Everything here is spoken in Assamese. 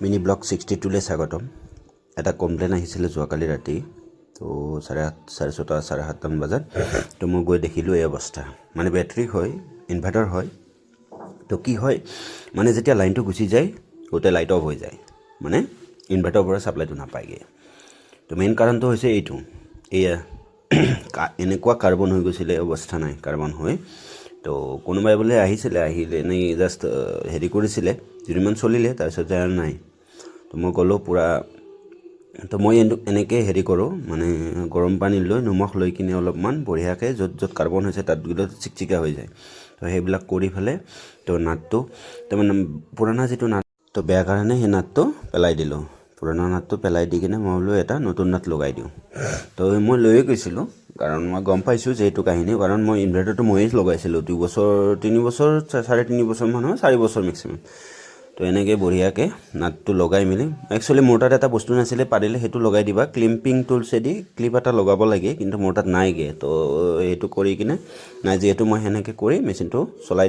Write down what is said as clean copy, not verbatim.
মিনি ব্লগ 62লৈ স্বাগতম। এটা কমপ্লেইন আহিছিলে যোৱাকালি ৰাতি, তো 6:30 7:30 বজাত। তো মই গৈ দেখিলোঁ এই অৱস্থা। মানে বেটাৰী হয়, ইনভাৰ্টাৰ হয়। তো কি হয়, মানে যেতিয়া লাইনটো গুচি যায় গোটেই লাইট অফ হৈ যায়, মানে ইনভাৰ্টাৰৰ পৰা ছাপ্লাইটো নাপায়গৈ। তো মেইন কাৰণটো হৈছে এইটো, এয়া এনেকুৱা কাৰ্বন হৈ গৈছিলে, অৱস্থা নাই কাৰ্বন হৈ। তো কোনোবাই বোলে আহিলে এনেই জাষ্ট হেৰি কৰিছিলে, দুদিনমান চলিলে, তাৰপিছত যে আৰু নাই। তো মই ক'লোঁ পূৰা, তো মই এনেকৈ হেৰি কৰোঁ, মানে গৰম পানী লৈ নিমখ লৈ কিনে অলপমান বঢ়িয়াকৈ য'ত য'ত কাৰ্বন হৈছে তাত গ'লে চিকচিকা হৈ যায়। তো সেইবিলাক কৰি পেলাই তো নাটটো, তাৰমানে পুৰণা যিটো নাট, তো বেয়া কাৰণে সেই নাটটো পেলাই দিলোঁ। পুৰণা নাটটো পেলাই দি কিনে মই বোলো এটা নতুন নাট লগাই দিওঁ। তো মই লৈয়ে গৈছিলোঁ, কাৰণ মই গম পাইছোঁ যে এইটো কাহিনী, কাৰণ মই ইনভাৰ্টাৰটো ময়ে লগাইছিলোঁ 3 বছৰ 3.5 বছৰমান হয়, 4 বছৰ মেক্সিমাম। তো এনেকৈ বঢ়িয়াকৈ নাটটো লগাই মেলি, একচুৱেলি মোৰ তাত এটা বস্তু নাছিলে, পাৰিলে সেইটো লগাই দিবা, ক্লিম্পিং টুলছেদি ক্লিপ এটা লগাব লাগে, কিন্তু মোৰ তাত নাইগৈ। তো সেইটো কৰি কিনে নাই, যিহেতু মই সেনেকৈ কৰি মেচিনটো চলাই দিওঁ।